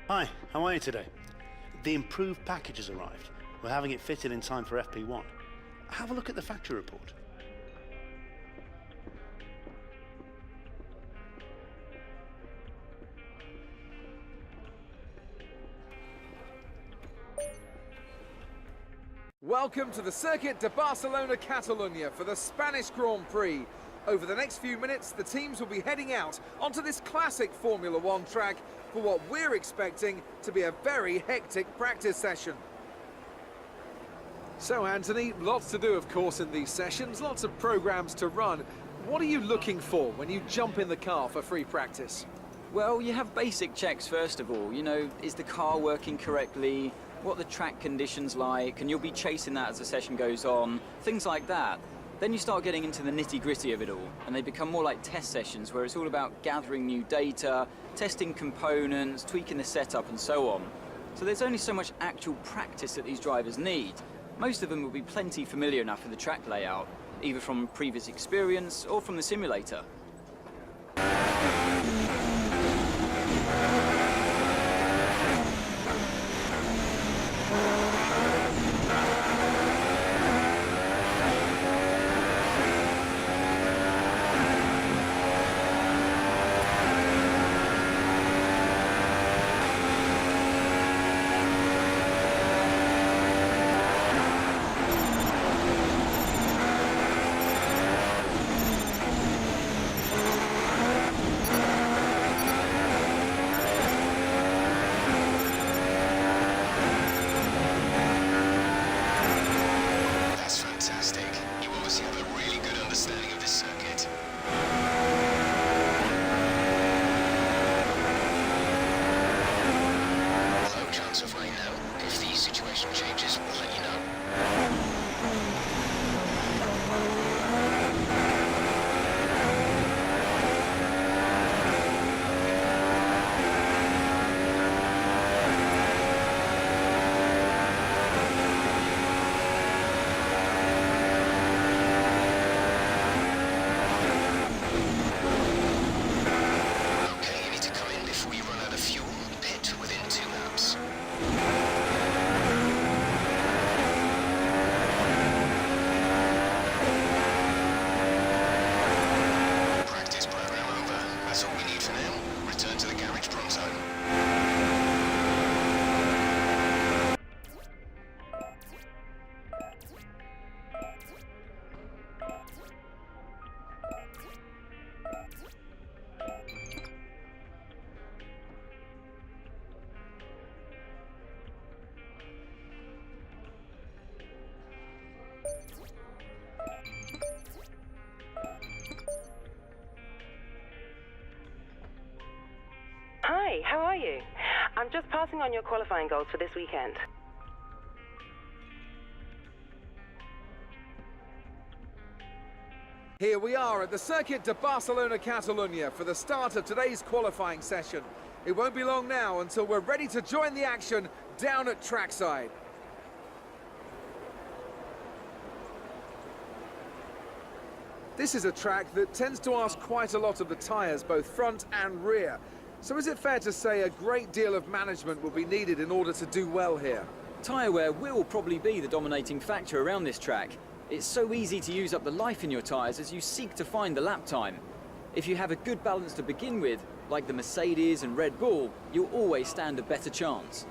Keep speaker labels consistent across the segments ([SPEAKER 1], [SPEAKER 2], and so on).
[SPEAKER 1] Hi, how are you today? The improved package has arrived. We're having it fitted in time for FP1. Have a look at the factory report.
[SPEAKER 2] Welcome to the Circuit de Barcelona Catalunya for the Spanish Grand Prix. Over the next few minutes, the teams will be heading out onto this classic Formula One track for what we're expecting to be a very hectic practice session. So Anthony, lots to do of course in these sessions, lots of programs to run. What are you looking for when you jump in the car for free practice?
[SPEAKER 3] Well, you have basic checks first of all. You know, is the car working correctly? What the track conditions like, and you'll be chasing that as the session goes on, things like that. Then you start getting into the nitty-gritty of it all, and they become more like test sessions where it's all about gathering new data, testing components, tweaking the setup and so on. So there's only so much actual practice that these drivers need. Most of them will be plenty familiar enough with the track layout, either from previous experience or from the simulator.
[SPEAKER 4] Hi, how are you? I'm just passing on your qualifying goals for this weekend.
[SPEAKER 2] Here we are at the Circuit de Barcelona Catalunya for the start of today's qualifying session. It won't be long now until we're ready to join the action down at trackside. This is a track that tends to ask quite a lot of the tyres, both front and rear. So is it fair to say a great deal of management will be needed in order to do well here?
[SPEAKER 3] Tyre wear will probably be the dominating factor around this track. It's so easy to use up the life in your tyres as you seek to find the lap time. If you have a good balance to begin with, like the Mercedes and Red Bull, you'll always stand a better chance.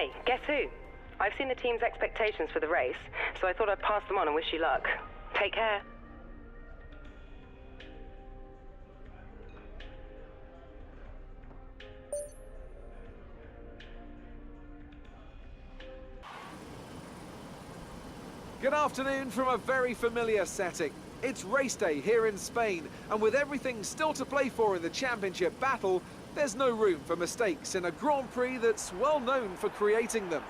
[SPEAKER 4] Hi, guess who? I've seen the team's expectations for the race, so I thought I'd pass them on and wish you luck. Take care.
[SPEAKER 2] Good afternoon from a very familiar setting. It's race day here in Spain, and with everything still to play for in the championship battle, there's no room for mistakes in a Grand Prix that's well known for creating them.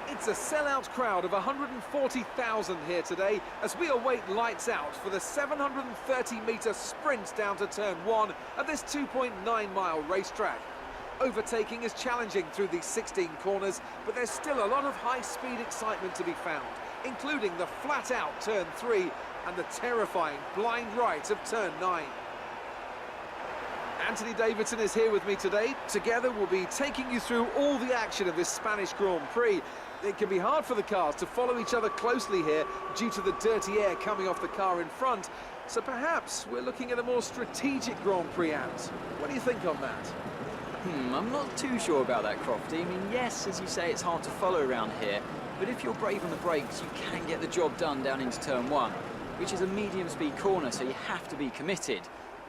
[SPEAKER 2] It's a sellout crowd of 140,000 here today as we await lights out for the 730-metre sprint down to turn 1 of this 2.9-mile racetrack. Overtaking is challenging through these 16 corners, but there's still a lot of high-speed excitement to be found, including the flat-out turn 3 and the terrifying blind right of turn 9. Anthony Davidson is here with me today. Together we'll be taking you through all the action of this Spanish Grand Prix. It can be hard for the cars to follow each other closely here due to the dirty air coming off the car in front, so perhaps we're looking at a more strategic Grand Prix out. What do you think on that?
[SPEAKER 3] I'm not too sure about that, Crofty. I mean, yes, as you say, it's hard to follow around here, but if you're brave on the brakes, you can get the job done down into turn 1, which is a medium-speed corner, so you have to be committed.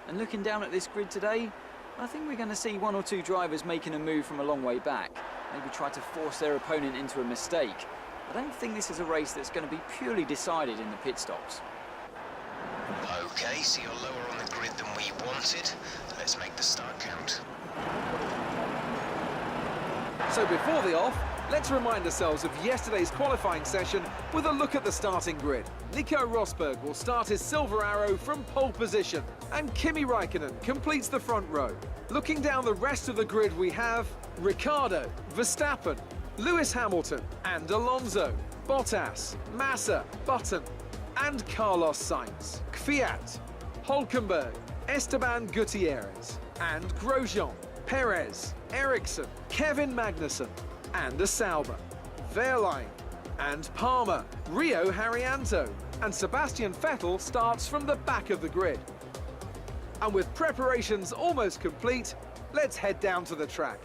[SPEAKER 3] And looking down at this grid today, I think we're going to see 1 or 2 drivers making a move from a long way back, maybe try to force their opponent into a mistake. I don't think this is a race that's going to be purely decided in the pit stops.
[SPEAKER 5] Okay, so you're lower on the grid than we wanted. Let's make the start count.
[SPEAKER 2] So before the off, let's remind ourselves of yesterday's qualifying session with a look at the starting grid. Nico Rosberg will start his silver arrow from pole position, and Kimi Räikkönen completes the front row. Looking down the rest of the grid, we have Ricciardo, Verstappen, Lewis Hamilton and Alonso, Bottas, Massa, Button and Carlos Sainz, Kvyat, Hülkenberg, Esteban Gutierrez and Grosjean, Perez, Ericsson, Kevin Magnussen and a Sauber, Wehrlein and Palmer, Rio Haryanto, and Sebastian Vettel starts from the back of the grid. And with preparations almost complete, let's head down to the track.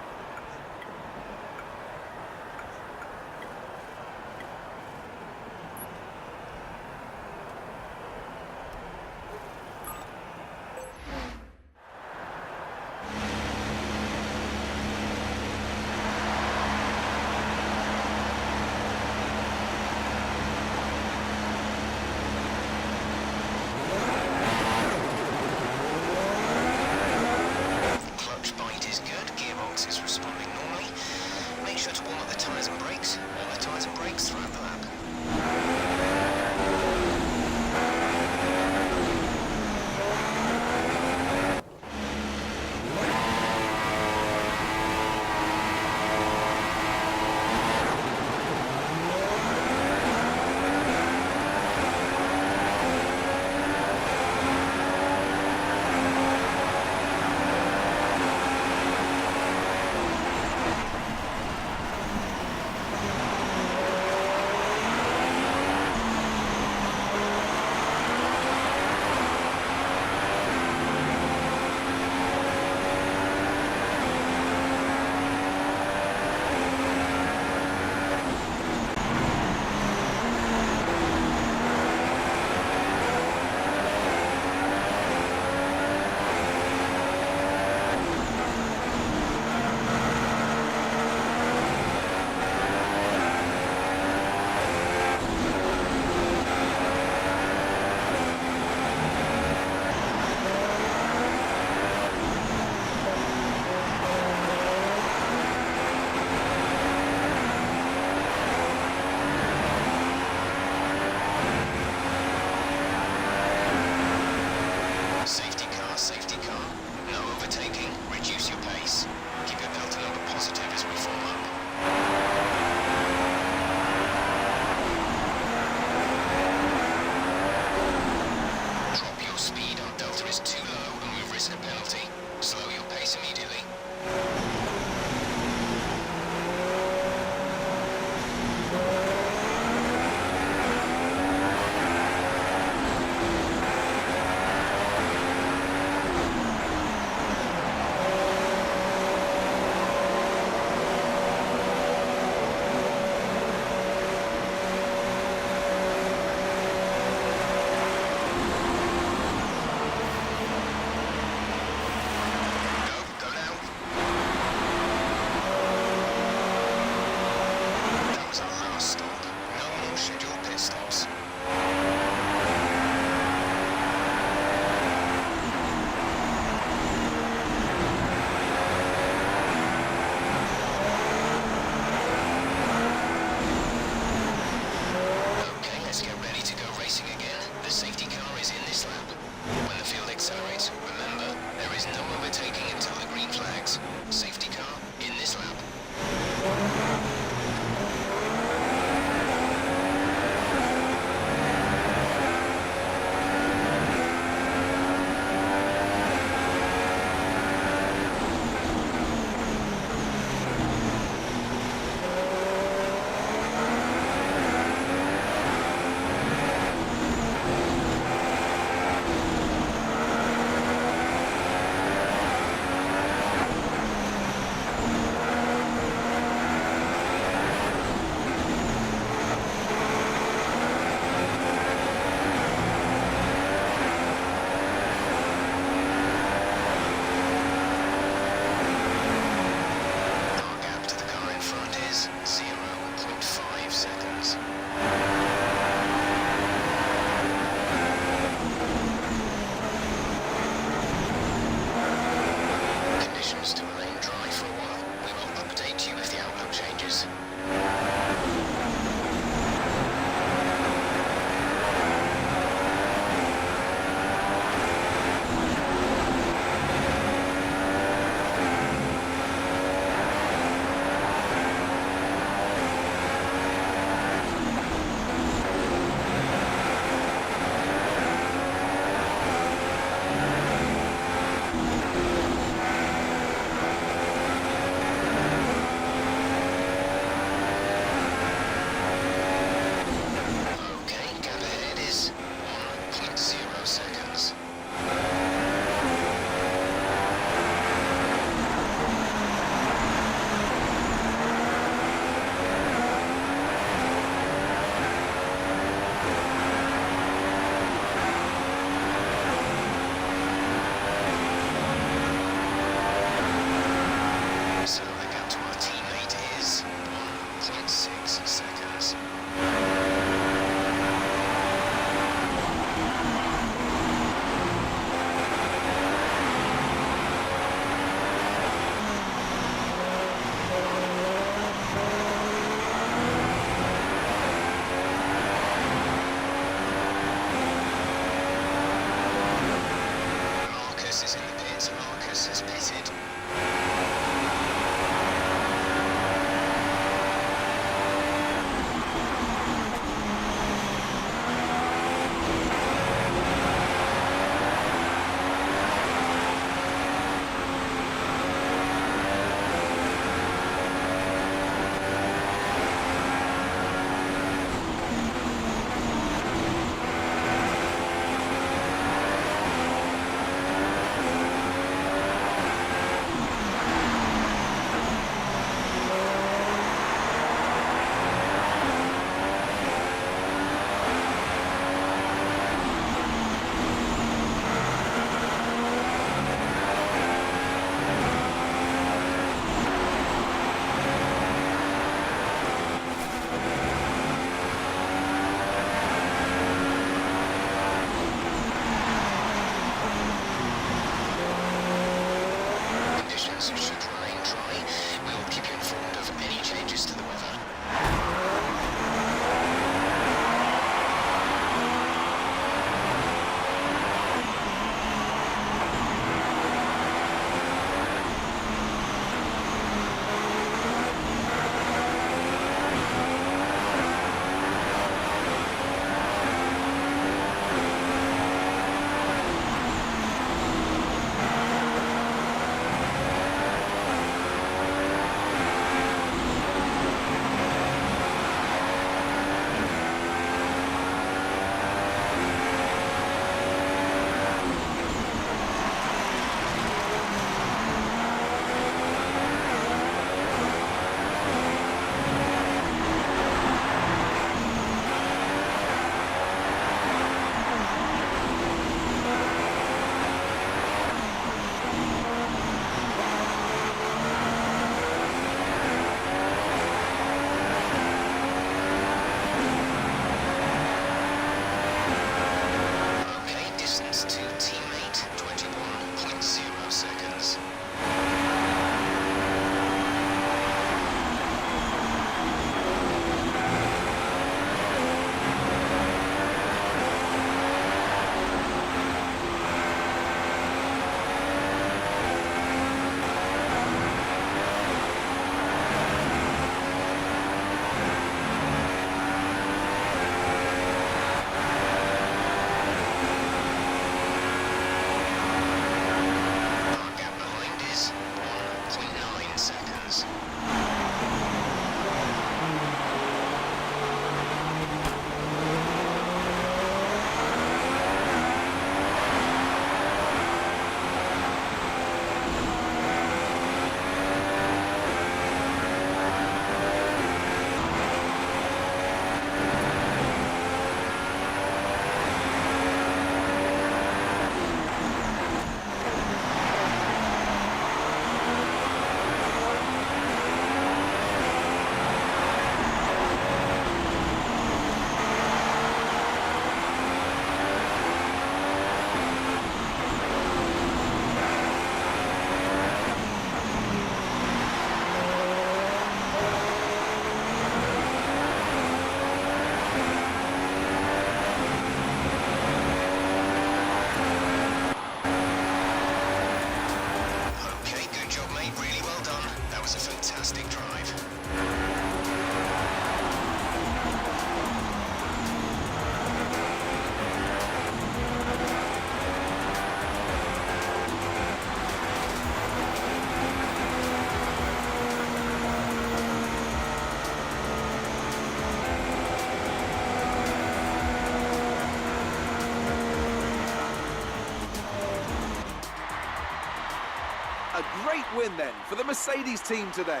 [SPEAKER 2] great win then for the Mercedes team today.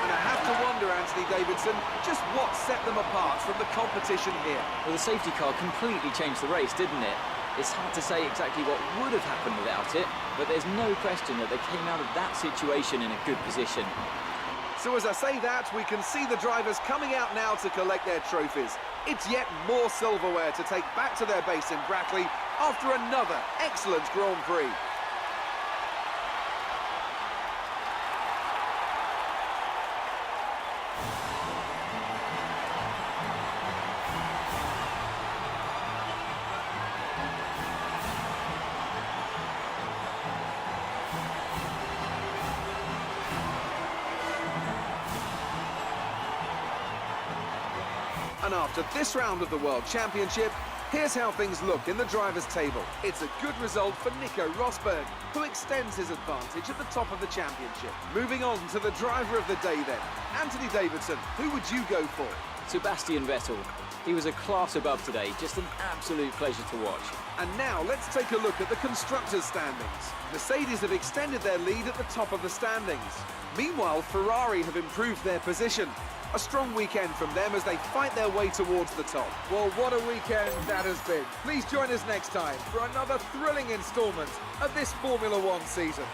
[SPEAKER 2] And I have to wonder, Anthony Davidson, just what set them apart from the competition here.
[SPEAKER 3] Well, the safety car completely changed the race, didn't it? It's hard to say exactly what would have happened without it, but there's no question that they came out of that situation in a good position.
[SPEAKER 2] So as I say that, we can see the drivers coming out now to collect their trophies. It's yet more silverware to take back to their base in Brackley after another excellent Grand Prix. And after this round of the World Championship, here's how things look in the drivers' table. It's a good result for Nico Rosberg, who extends his advantage at the top of the championship. Moving on to the driver of the day then. Anthony Davidson, who would you go for?
[SPEAKER 3] Sebastian Vettel. He was a class above today, just an absolute pleasure to watch.
[SPEAKER 2] And now let's take a look at the constructors' standings. Mercedes have extended their lead at the top of the standings. Meanwhile, Ferrari have improved their position. A strong weekend from them as they fight their way towards the top.
[SPEAKER 6] Well, what a weekend that has been. Please join us next time for another thrilling instalment of this Formula One season.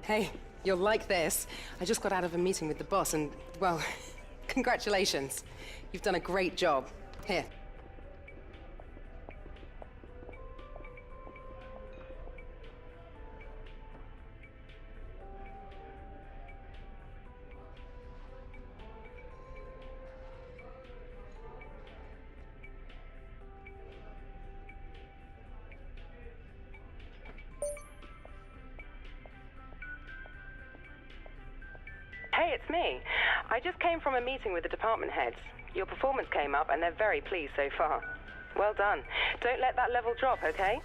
[SPEAKER 7] Hey, you'll like this. I just got out of a meeting with the boss and, well, congratulations. You've done a great job. Here.
[SPEAKER 4] Hey, it's me. I just came from a meeting with the department heads. Your performance came up and they're very pleased so far. Well done. Don't let that level drop, okay?